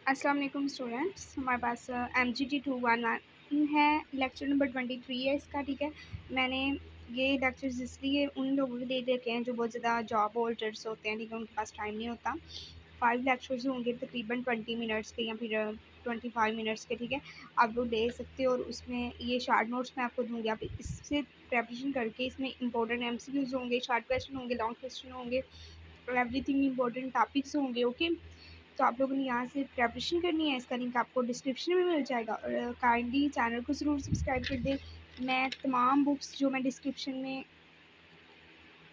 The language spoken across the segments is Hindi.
अस्सलाम वालेकुम स्टूडेंट्स। हमारे पास MGT 211 है, लेक्चर नंबर 23 है इसका। ठीक है, मैंने ये लेक्चर्स इसलिए उन लोगों के लिए देखे हैं जो बहुत ज़्यादा जॉब होल्डर्स होते हैं। ठीक है, उनके पास टाइम नहीं होता। 5 लेक्चर्स होंगे तकरीबन 20 मिनट्स के या फिर 25 मिनट्स के। ठीक है, आप लोग ले सकते हो और उसमें ये शार्ट नोट्स मैं आपको दूँगी। आप इससे प्रेपरेशन करके इसमें इंपॉर्टेंट MCQs होंगे, शार्ट क्वेश्चन होंगे, लॉन्ग क्वेश्चन होंगे और एवरीथिंग इंपॉर्टेंट टॉपिक्स होंगे। ओके, तो आप लोगों ने यहाँ से प्रेपरेशन करनी है। इसका लिंक आपको डिस्क्रिप्शन में मिल जाएगा और काइंडली चैनल को ज़रूर सब्सक्राइब कर दें। मैं तमाम बुक्स जो मैं डिस्क्रिप्शन में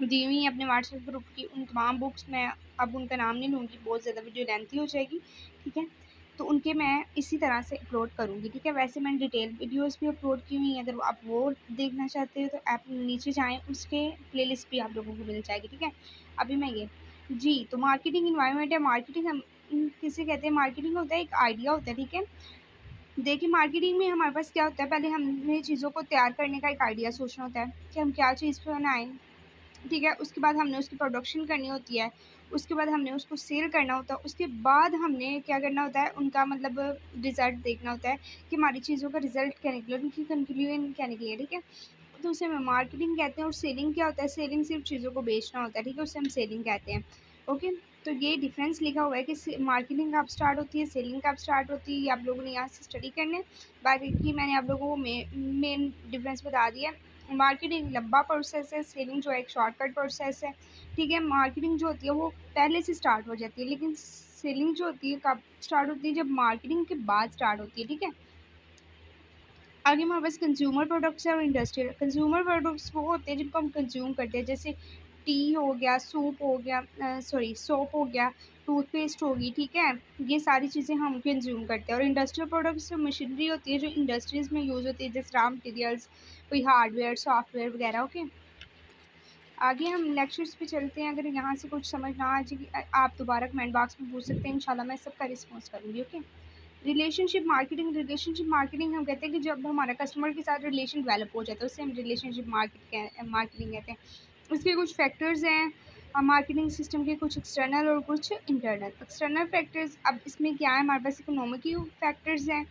दी हुई हैं अपने व्हाट्सएप ग्रुप की, उन तमाम बुक्स मैं अब उनका नाम नहीं लूँगी, बहुत ज़्यादा वीडियो लेंथी हो जाएगी। ठीक है, तो उनके मैं इसी तरह से अपलोड करूँगी। ठीक है, वैसे मैंने डिटेल वीडियोस भी अपलोड की हुई हैं, अगर आप वो देखना चाहते हो तो आप नीचे जाएँ, उसके प्लेलिस्ट भी आप लोगों को मिल जाएगी। ठीक है, अभी मैं ये जी, तो मार्केटिंग इन्वायरमेंट है। मार्केटिंग हम किसे कहते हैं? मार्केटिंग होता है, एक आइडिया होता है। ठीक है, देखिए मार्केटिंग में हमारे पास क्या होता है, पहले हमें चीज़ों को तैयार करने का एक आइडिया सोचना होता है कि हम क्या चीज़ बनाएँ। ठीक है, उसके बाद हमने उसकी प्रोडक्शन करनी होती है, उसके बाद हमने उसको सेल करना होता है, उसके बाद हमने क्या करना होता है, उनका मतलब रिज़ल्ट देखना होता है कि हमारी चीज़ों का रिज़ल्ट क्या निकला, उनकी कंक्लूजन क्या निकली है। ठीक है, तो उसे हम मार्केटिंग कहते हैं। और सेलिंग क्या होता है? सेलिंग सिर्फ चीज़ों को बेचना होता है। ठीक है, उसे हम सेलिंग कहते हैं। ओके, तो ये डिफरेंस लिखा हुआ है कि मार्केटिंग कब स्टार्ट होती है, सेलिंग कब स्टार्ट होती है, ये आप लोगों ने यहाँ से स्टडी करना है। बाकी मैंने आप लोगों को मेन डिफरेंस बता दिया। मार्केटिंग लंबा प्रोसेस है, सेलिंग जो है एक शॉर्टकट प्रोसेस है। ठीक है, मार्केटिंग जो होती है वो पहले से स्टार्ट हो जाती है, लेकिन सेलिंग जो होती है कब स्टार्ट होती है? जब मार्केटिंग के बाद स्टार्ट होती है। ठीक है, आगे हमारे पास कंज्यूमर प्रोडक्ट्स है और इंडस्ट्रियल। कंज्यूमर प्रोडक्ट्स वो होते हैं जिनको हम कंज्यूम करते हैं, जैसे टी हो गया, सूप हो गया, सोप हो गया, टूथपेस्ट होगी। ठीक है, ये सारी चीज़ें हम कंज्यूम करते हैं। और इंडस्ट्रियल प्रोडक्ट्स मशीनरी होती है जो इंडस्ट्रीज़ में यूज़ होती है, जैसे रॉ मटेरियल्स, कोई हार्डवेयर, सॉफ्टवेयर वगैरह। ओके, आगे हम लेक्चर्स पे चलते हैं। अगर यहाँ से कुछ समझ ना आ जाए आप दोबारा कमेंट बॉक्स में पूछ सकते हैं, इंशाल्लाह मैं सबका रिस्पॉन्स करूँगी। Okay, relationship marketing. Relationship marketing हम कहते हैं कि जब हमारा कस्टमर के साथ रिलेशन डेवलप हो जाता है, उससे हम रिलेशनशिप मार्केटिंग कहते हैं। इसके कुछ फैक्टर्स हैं मार्केटिंग सिस्टम के, कुछ एक्सटर्नल और कुछ इंटरनल। एक्सटर्नल फैक्टर्स, अब इसमें क्या है, हमारे पास इकोनॉमिक फैक्टर्स हैं,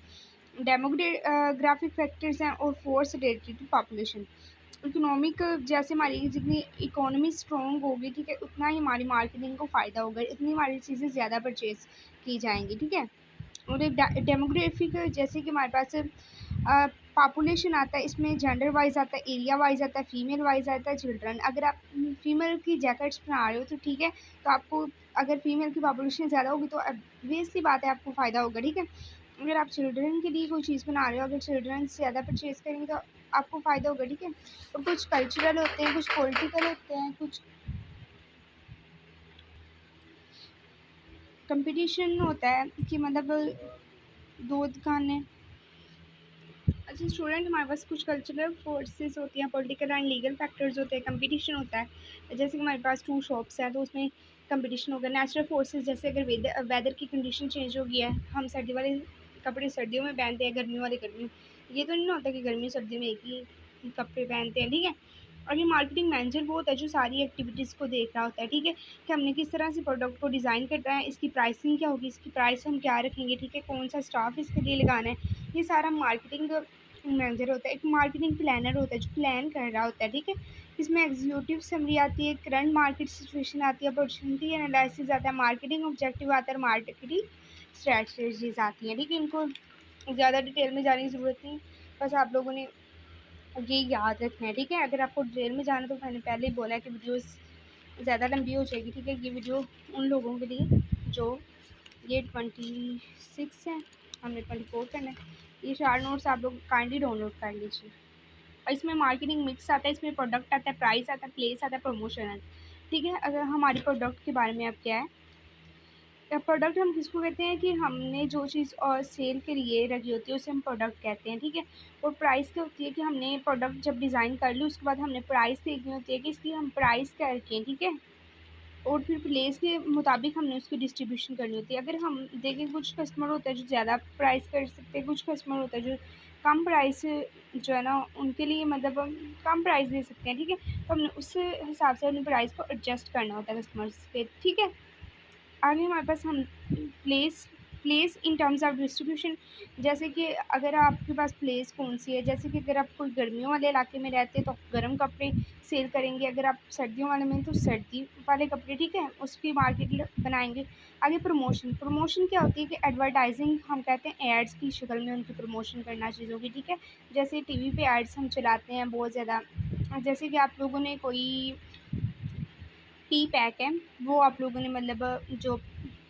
डेमोग्राफिक फैक्टर्स हैं और force related to population. Economic, जैसे हमारी जितनी इकोनॉमी स्ट्रॉन्ग होगी, ठीक है, उतना ही हमारी मार्केटिंग को फ़ायदा होगा, इतनी हमारी चीज़ें ज़्यादा परचेज़ की जाएंगी। ठीक है, और एक डेमोग्राफिक, जैसे कि हमारे पास पॉपुलेशन आता है, इसमें जेंडर वाइज आता है, एरिया वाइज आता है, फीमेल वाइज आता है, चिल्ड्रन। अगर आप फीमेल की जैकेट्स बना रहे हो तो ठीक है, तो आपको अगर फीमेल की पॉपुलेशन ज़्यादा होगी तो ऑब्वियसली बात है आपको फ़ायदा होगा। ठीक है, अगर आप चिल्ड्रन के लिए कोई चीज़ बना रहे हो, अगर चिल्ड्रन ज़्यादा परचेज़ करेंगे तो आपको फ़ायदा होगा। ठीक है, और कुछ कल्चरल होते हैं, कुछ पॉलिटिकल होते हैं, कुछ कंपटीशन होता है कि मतलब दो दुकानें। अच्छा स्टूडेंट, हमारे पास कुछ कल्चरल फोर्सेस होती हैं, पॉलिटिकल एंड लीगल फैक्टर्स होते हैं, कंपटीशन होता है। जैसे कि हमारे पास 2 शॉप्स हैं तो उसमें कंपटीशन होगा। नेचुरल फोर्सेस, जैसे अगर वेदर की कंडीशन चेंज हो गई है, हम सर्दी वाले कपड़े सर्दियों में पहनते हैं, गर्मी वाले गर्मी, ये तो नहीं होता कि गर्मी सर्दी में एक ही कपड़े पहनते हैं। ठीक है, और ये मार्केटिंग मैनेजर वो होता है जो सारी एक्टिविटीज़ को देख रहा होता है। ठीक है, कि हमने किस तरह से प्रोडक्ट को डिज़ाइन करना है, इसकी प्राइसिंग क्या होगी, इसकी प्राइस हम क्या रखेंगे। ठीक है, कौन सा स्टाफ इसके लिए लगाना है, ये सारा मार्केटिंग मैनेजर होता है। एक मार्केटिंग प्लानर होता है जो प्लान कर रहा होता है। ठीक है, इसमें एग्जीक्यूटिव समरी आती है, करंट मार्केट सिचुएशन आती है, अपॉर्चुनिटी एनालिसिस आता है, मार्केटिंग ऑब्जेक्टिव आता है, मार्केटिंग स्ट्रैटेजीज आती हैं। ठीक है, इनको ज़्यादा डिटेल में जाने की ज़रूरत नहीं, बस आप लोगों ने ये याद रखना है। ठीक है, अगर आपको डिटेल में जाना तो मैंने पहले ही बोला है कि वीडियोस ज़्यादा लंबी हो जाएगी। ठीक है, ये वीडियो उन लोगों के लिए जो ये 26 है, हमने 24 करना है। ये 4 नोट्स आप लोग काइंडली डाउनलोड कर लीजिए। और इसमें मार्केटिंग मिक्स आता है, इसमें प्रोडक्ट आता है, प्राइस आता है, प्लेस आता है, प्रमोशन आता है। ठीक है, अगर हमारी प्रोडक्ट के बारे में अब क्या है, प्रोडक्ट हम किसको कहते हैं कि हमने जो चीज़ और सेल के लिए रखी होती है उसे हम प्रोडक्ट कहते हैं। ठीक है, और प्राइस क्या होती है कि हमने प्रोडक्ट जब डिज़ाइन कर ली उसके बाद हमने प्राइस देखनी होती है कि इसकी हम प्राइस क्या रखें। ठीक है, और फिर प्लेस के मुताबिक हमने उसकी डिस्ट्रीब्यूशन करनी होती है। अगर हम देखें, कुछ कस्टमर होता है जो ज़्यादा प्राइस कर सकते हैं, कुछ कस्टमर होता है जो कम प्राइस जो है ना उनके लिए मतलब हम कम प्राइस दे सकते हैं। ठीक है, तो हमने उस हिसाब से अपनी प्राइस को एडजस्ट करना होता है कस्टमर्स पे। ठीक है, आगे हमारे पास हम place place in terms of distribution, जैसे कि अगर आपके पास प्लेस कौन सी है, जैसे कि अगर आप कोई गर्मियों वाले इलाके में रहते हैं तो गर्म कपड़े सेल करेंगे, अगर आप सर्दियों वाले में तो सर्दी वाले कपड़े, ठीक है, उसकी मार्केट बनाएंगे। आगे प्रमोशन, प्रमोशन क्या होती है कि एडवर्टाइजिंग हम कहते हैं, एड्स की शक्ल में उनकी प्रमोशन करना चीज़ों की, ठीक है। जैसे टीवी पे एड्स हम चलाते हैं बहुत ज़्यादा, जैसे कि आप लोगों ने कोई टी पैक है वो आप लोगों ने मतलब जो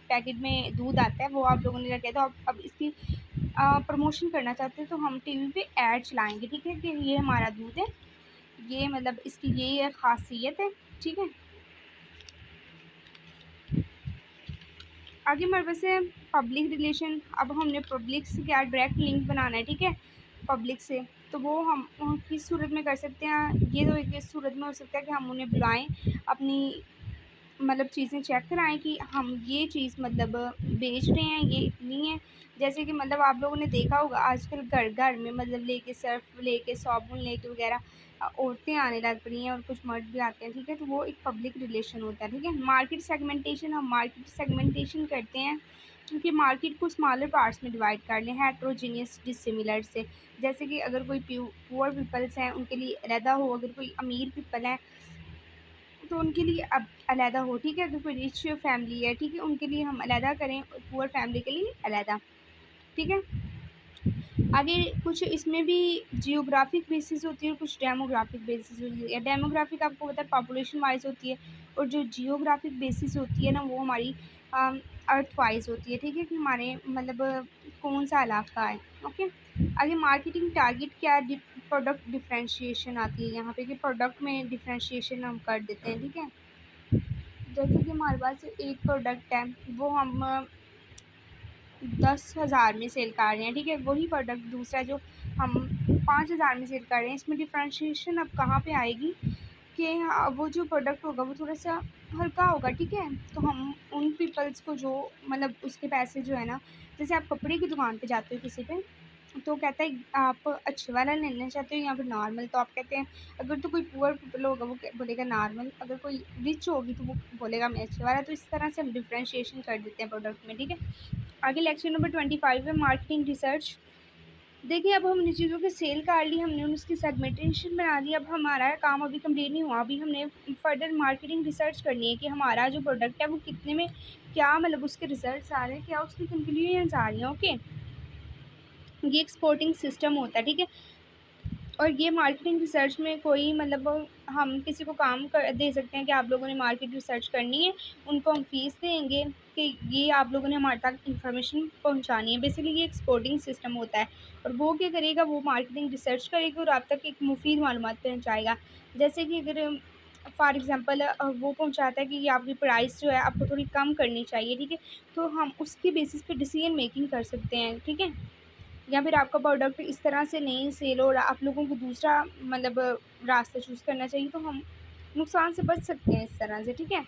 पैकेट में दूध आता है वो आप लोगों ने रखा है, तो आप अब इसकी प्रमोशन करना चाहते हैं तो हम टीवी पे ऐड चलाएंगे, ठीक है, कि ये हमारा दूध है, ये मतलब इसकी ये खासियत है, ठीक है। आगे हमारे पास है पब्लिक रिलेशन। अब हमने पब्लिक से क्या डायरेक्ट लिंक बनाना है, ठीक है, पब्लिक से, तो वो हम किस सूरत में कर सकते हैं, ये तो एक सूरत में हो सकता है कि हम उन्हें बुलाएं, अपनी मतलब चीज़ें चेक कराएं कि हम ये चीज़ मतलब बेच रहे हैं, ये इतनी है। जैसे कि मतलब आप लोगों ने देखा होगा आजकल घर घर में मतलब लेके सर्फ लेके साबुन लेके वगैरह औरतें आने लग पड़ी हैं और कुछ मर्द भी आते हैं, ठीक है, तो वो एक पब्लिक रिलेशन होता है, ठीक है। मार्केट सेगमेंटेशन, हम मार्केट सेगमेंटेशन करते हैं क्योंकि मार्केट को स्मॉलर पार्ट्स में डिवाइड कर लें हेट्रोजीनियस डिसिमिलर से, जैसे कि अगर कोई पुअर पीपल्स हैं उनके लिए अलहदा हो, अगर कोई अमीर पीपल है तो उनके लिए अब अलहदा हो, ठीक है, अगर कोई रिच फैमिली है, ठीक है, उनके लिए हम अलहदा करें, पुअर फैमिली के लिए अलहदा, ठीक है। आगे कुछ इसमें भी जियोग्राफिक बेसिस होती है और कुछ डेमोग्राफिक बेसिस होती है। डेमोग्राफिक आपको पता है पॉपुलेशन वाइज होती है, और जो जियोग्राफिक बेसिस होती है ना वो हमारी अर्थ वाइज होती है, ठीक है, कि हमारे मतलब कौन सा इलाका है, ओके। आगे मार्केटिंग टारगेट क्या है, प्रोडक्ट डिफ्रेंशिएशन आती है यहाँ पे कि प्रोडक्ट में डिफ्रेंशिएशन हम कर देते हैं, ठीक है। जैसे कि हमारे पास एक प्रोडक्ट है वो हम 10,000 में सेल कर रहे हैं, ठीक है, वही प्रोडक्ट दूसरा जो हम 5,000 में सेल कर रहे हैं, इसमें डिफ्रेंशिएशन अब कहाँ पे आएगी कि वो जो प्रोडक्ट होगा वो थोड़ा सा हल्का होगा, ठीक है, तो हम उन पीपल्स को जो मतलब उसके पैसे जो है ना, जैसे आप कपड़े की दुकान पे जाते हो किसी पे तो कहता है आप अच्छे वाला लेना चाहते हो या फिर नॉर्मल, तो आप कहते हैं अगर तो कोई पुअर पीपल होगा वो बोलेगा नॉर्मल, अगर कोई रिच होगी तो वो बोलेगा मैं अच्छे वाला, तो इस तरह से हम डिफ्रेंशिएशन कर देते हैं प्रोडक्ट में, ठीक है। आगे लेक्चर नंबर 25 है मार्केटिंग रिसर्च। देखिए अब हमने चीज़ों की सेल कर ली, हमने उसकी सेगमेंटेशन बना दी, अब हमारा काम अभी कंप्लीट नहीं हुआ, अभी हमने फर्दर मार्केटिंग रिसर्च करनी है कि हमारा जो प्रोडक्ट है वो कितने में क्या मतलब उसके रिजल्ट्स आ रहे हैं, क्या उसकी कंक्लूजन्स आ रही हैं, ओके। ये एक्सपोर्टिंग सिस्टम होता है, ठीक है। और ये मार्केटिंग रिसर्च में कोई मतलब हम किसी को काम कर दे सकते हैं कि आप लोगों ने मार्केट रिसर्च करनी है, उनको हम फीस देंगे कि ये आप लोगों ने हमारे तक इंफॉर्मेशन पहुंचानी है, बेसिकली ये एक्सपोर्टिंग सिस्टम होता है। और वो क्या करेगा, वो मार्केटिंग रिसर्च करेगा और आप तक एक मुफीद मालूमात पहुंचाएगा। जैसे कि अगर फॉर एग्ज़ाम्पल वो पहुंचाता है कि ये आपकी प्राइस जो है आपको थोड़ी कम करनी चाहिए, ठीक है, तो हम उसकी बेसिस पे डिसीजन मेकिंग कर सकते हैं, ठीक है। या फिर आपका प्रोडक्ट इस तरह से नहीं सेल हो रहा, आप लोगों को दूसरा मतलब रास्ता चूज़ करना चाहिए, तो हम नुकसान से बच सकते हैं इस तरह से, ठीक है।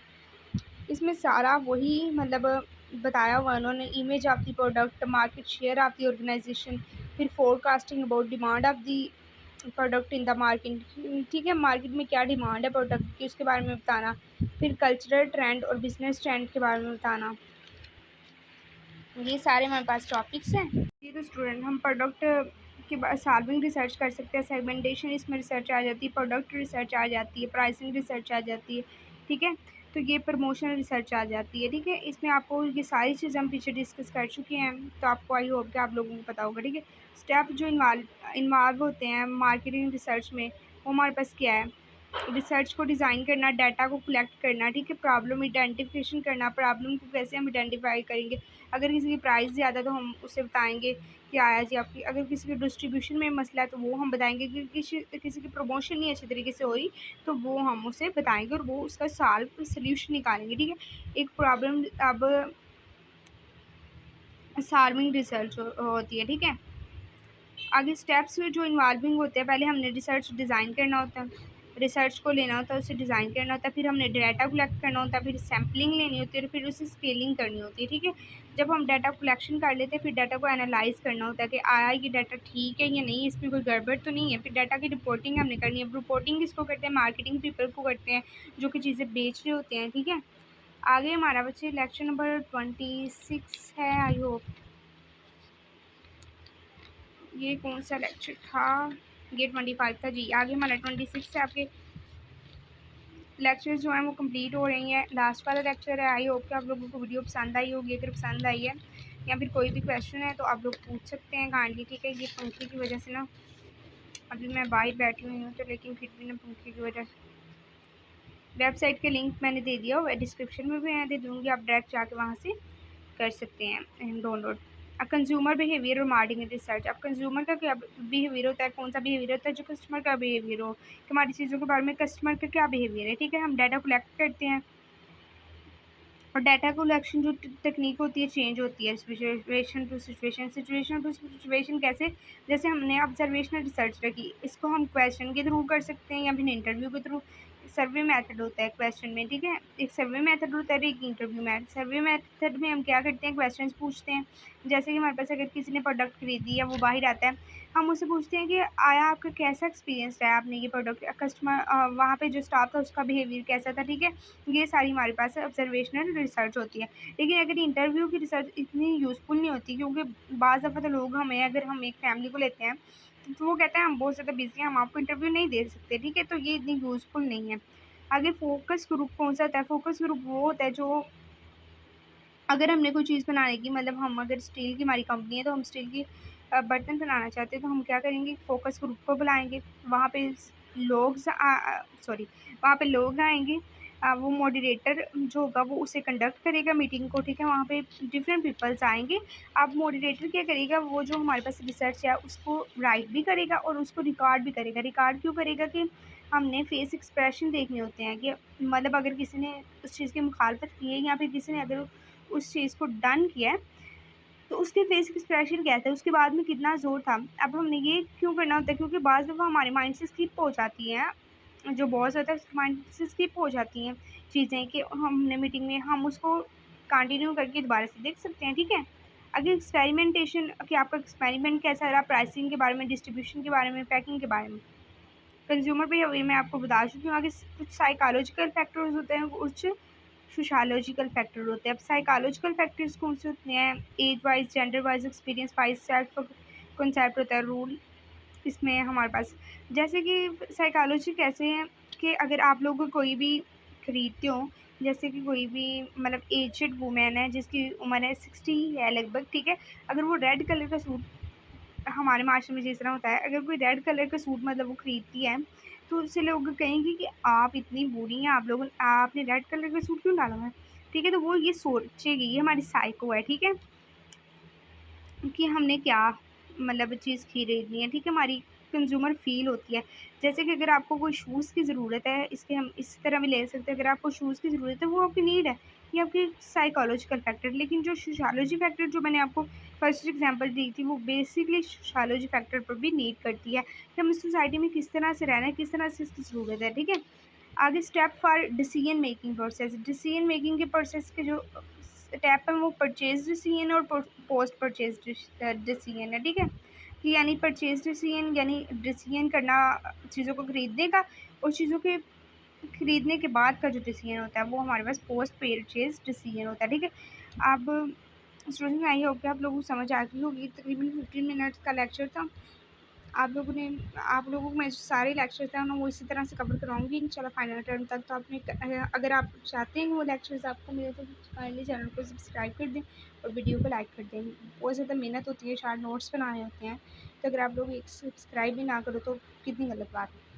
इसमें सारा वही मतलब बताया हुआ उन्होंने, image of the product, market share of the organisation, फिर forecasting about demand of the product in the market, ठीक है, मार्केट में क्या डिमांड है प्रोडक्ट की उसके बारे में बताना, फिर कल्चरल ट्रेंड और बिजनेस ट्रेंड के बारे में बताना। ये सारे हमारे पास टॉपिक्स हैं। ये तो स्टूडेंट हम प्रोडक्ट के बाद सॉल्विंग रिसर्च कर सकते हैं, सेगमेंटेशन इसमें रिसर्च आ जाती है, प्रोडक्ट रिसर्च आ जाती है, प्राइसिंग रिसर्च आ जाती है, ठीक है, तो ये प्रमोशन रिसर्च आ जाती है, ठीक है। इसमें आपको ये सारी चीज़ें हम पीछे डिस्कस कर चुके हैं, तो आपको आई होप कि आप लोगों को पता होगा, ठीक है। स्टेप जो इन्वॉल्व होते हैं मार्केटिंग रिसर्च में वो हमारे पास क्या है, रिसर्च को डिज़ाइन करना, डाटा को कलेक्ट करना, ठीक है, प्रॉब्लम आइडेंटिफिकेशन करना, प्रॉब्लम को कैसे हम आइडेंटिफाई करेंगे, अगर किसी की प्राइस ज़्यादा तो हम उसे बताएंगे कि आया जी आपकी, अगर किसी के डिस्ट्रीब्यूशन में मसला है तो वो हम बताएंगे कि किसी की प्रमोशन नहीं अच्छी तरीके से हो रही तो वो हम उसे बताएंगे और वो उसका सोल्यूशन निकालेंगे, ठीक है। एक प्रॉब्लम अब सॉल्विंग रिसर्च होती है, ठीक है। आगे स्टेप्स जो इन्वॉल्विंग होते हैं, पहले हमने रिसर्च डिज़ाइन करना होता है, रिसर्च को लेना होता है, उसे डिज़ाइन करना होता है, फिर हमने डाटा कलेक्ट करना होता है, फिर सैम्पलिंग लेनी होती है, फिर उसे स्केलिंग करनी होती है, ठीक है। जब हम डाटा कलेक्शन कर लेते हैं फिर डाटा को एनालाइज करना होता है कि आया ये डाटा ठीक है या नहीं, इसमें कोई गड़बड़ तो नहीं है, फिर डाटा की रिपोर्टिंग हमने करनी है। रिपोर्टिंग किसको करते हैं, मार्केटिंग पीपल को करते हैं जो कि चीज़ें बेच रहे होते हैं, ठीक है। आगे हमारा बच्चे लेक्चर नंबर 26 है। आई होप ये कौन सा लेक्चर था, ये 25 था जी। आगे हमारा 26 है। आपके लेक्चर्स जो हैं वो कंप्लीट हो रही हैं, लास्ट वाला लेक्चर है। आई होप कि आप लोगों को वीडियो पसंद आई होगी। अगर पसंद आई है या फिर कोई भी क्वेश्चन है तो आप लोग पूछ सकते हैं काइंडली, ठीक है। ये पंखे की वजह से ना अभी मैं बाहर बैठी हुई हूँ, तो लेकिन फिर भी ना पंखे की वजह से वेबसाइट के लिंक मैंने दे दिया, वो डिस्क्रिप्शन में भी मैं दे दूँगी, आप डायरेक्ट जाके वहाँ से कर सकते हैं डाउनलोड। अब कंज्यूमर बिहेवियर और मार्केटिंग रिसर्च। अब कंज्यूमर का क्या बिहेवियर होता है, कौन सा बिहेवियर होता है, जो कस्टमर का बिहेवियर हो कि हमारी चीज़ों के बारे में कस्टमर का क्या बिहेवियर है, ठीक है। हम डाटा कलेक्ट करते हैं और डाटा कलेक्शन जो तकनीक होती है चेंज होती है situation to situation. Situation to situation कैसे, जैसे हमने ऑब्जर्वेशनल रिसर्च रखी, इसको हम क्वेश्चन के थ्रू कर सकते हैं या फिर इंटरव्यू के थ्रू। सर्वे मेथड होता है क्वेश्चन में, ठीक है। एक सर्वे मेथड होता है, एक इंटरव्यू मेथड। सर्वे मेथड में हम क्या करते हैं, क्वेश्चंस पूछते हैं। जैसे कि हमारे पास अगर किसी ने प्रोडक्ट खरीदी या वो बाहर आता है, हम उससे पूछते हैं कि आया आपका कैसा एक्सपीरियंस रहा आपने ये प्रोडक्ट, कस्टमर वहाँ पे जो स्टाफ था उसका बिहेवियर कैसा था, ठीक है। ये सारी हमारे पास ऑब्जर्वेशनल रिसर्च होती है। लेकिन अगर इंटरव्यू की रिसर्च इतनी यूज़फुल नहीं होती, क्योंकि बाज़ दफ़ा तो लोग हमें, अगर हम एक फैमिली को लेते हैं तो वो कहते हैं हम बहुत ज़्यादा बिजी हैं, हम आपको इंटरव्यू नहीं दे सकते, ठीक है। तो ये इतनी यूज़फुल नहीं है। आगे फोकस ग्रुप कौन सा होता है, फोकस ग्रुप वो होता है जो अगर हमने कोई चीज़ बनाने की, मतलब हम अगर स्टील की हमारी कंपनी है तो हम स्टील की बर्तन बनाना चाहते हैं, तो हम क्या करेंगे, फोकस ग्रुप को बुलाएंगे। वहाँ पे लोग सॉरी वहाँ पे लोग आएंगे। वो मॉडरेटर जो होगा वो उसे कंडक्ट करेगा मीटिंग को, ठीक है। वहाँ पे डिफरेंट पीपल्स आएंगे। अब मॉडरेटर क्या करेगा, वो जो हमारे पास रिसर्च है उसको राइट भी करेगा और उसको रिकॉर्ड भी करेगा। रिकॉर्ड क्यों करेगा कि हमने फेस एक्सप्रेशन देखने होते हैं कि मतलब अगर किसी ने उस चीज़ की मुखालफत की है या फिर किसी ने अगर उस चीज़ को डन किया है तो उसके फेस एक्सप्रेशन क्या था, उसके बाद में कितना ज़ोर था। अब हमने ये क्यों करना होता है, क्योंकि बाज़ दफ़ा हमारे माइंड से स्किप हो जाती हैं, जो बॉस होता है उसके माइंड से स्किप हो जाती हैं चीज़ें कि हमने मीटिंग में हम उसको कंटिन्यू करके दोबारा से देख सकते हैं, ठीक है। आगे एक्सपेरिमेंटेशन कि आपका एक्सपेरिमेंट कैसा रहा, प्राइसिंग के बारे में, डिस्ट्रीब्यूशन के बारे में, पैकिंग के बारे में। कंज्यूमर बिहेवियर मैं आपको बता चुकी हूँ। आगे कुछ साइकोलॉजिकल फैक्टर्स होते हैं, कुछ सोशलॉजिकल फैक्टर होते हैं। अब साइकोलॉजिकल फैक्टर्स कौन से होते हैं, age wise, gender wise, experience wise, self concept होता है, रूल इसमें हमारे पास। जैसे कि साइकोलॉजी कैसे है कि अगर आप लोग कोई भी खरीदते हो, जैसे कि कोई भी मतलब एजड वुमेन है जिसकी उम्र है 60 है लगभग, ठीक है। अगर वो रेड कलर का सूट, हमारे माशरे में जिस तरह होता है, अगर कोई रेड कलर का सूट मतलब वो खरीदती है तो उससे लोग कहेंगे कि आप इतनी बुरी हैं, आप लोग आपने रेड कलर का सूट क्यों डाला है, ठीक है। तो वो ये सोचेगी, ये हमारी साइको है, ठीक है, कि हमने क्या मतलब चीज़ खरीदनी है, ठीक है। हमारी कंज्यूमर फील होती है। जैसे कि अगर आपको कोई शूज़ की ज़रूरत है, इसके हम इस तरह भी ले सकते हैं, अगर आपको शूज़ की ज़रूरत है वो आपकी नीड है, ये आपकी साइकोलॉजिकल फैक्टर। लेकिन जो सोशियोलॉजी फैक्टर जो मैंने आपको फर्स्ट एग्जांपल दी थी, वो बेसिकली सोशियोलॉजी फैक्टर पर भी नीड करती है कि हम इस सोसाइटी में किस तरह से रहना है, किस तरह से इसकी ज़रूरत है, ठीक है। आगे step for decision making process. Decision making के प्रोसेस के जो स्टेप है वो परचेज डिसीजन और पोस्ट परचेज डिसीजन है, ठीक है। कि यानी परचेज डिसीजन यानी डिसीजन करना चीज़ों को खरीदने का, और चीज़ों के खरीदने के बाद का जो डिसीजन होता है वो हमारे पास पोस्ट परचेज डिसीजन होता है, ठीक है। अब स्टूडेंट आई होप कि आप लोगों को समझ आ गई होगी। तकरीबन 15 मिनट्स का लेक्चर था। आप लोगों को मैं सारे लेक्चर्स हैं ना वो इसी तरह से कवर कराऊंगी इंशाल्लाह फाइनल टर्म तक। तो आपने अगर आप चाहते हैं कि वो लेक्चर्स आपको मिले तो काइंडली चैनल को सब्सक्राइब कर दें और वीडियो को लाइक कर दें। बहुत ज़्यादा मेहनत होती है, शार्ट नोट्स बनाने होते हैं, तो अगर आप लोग एक सब्सक्राइब भी ना करो तो कितनी गलत बात है।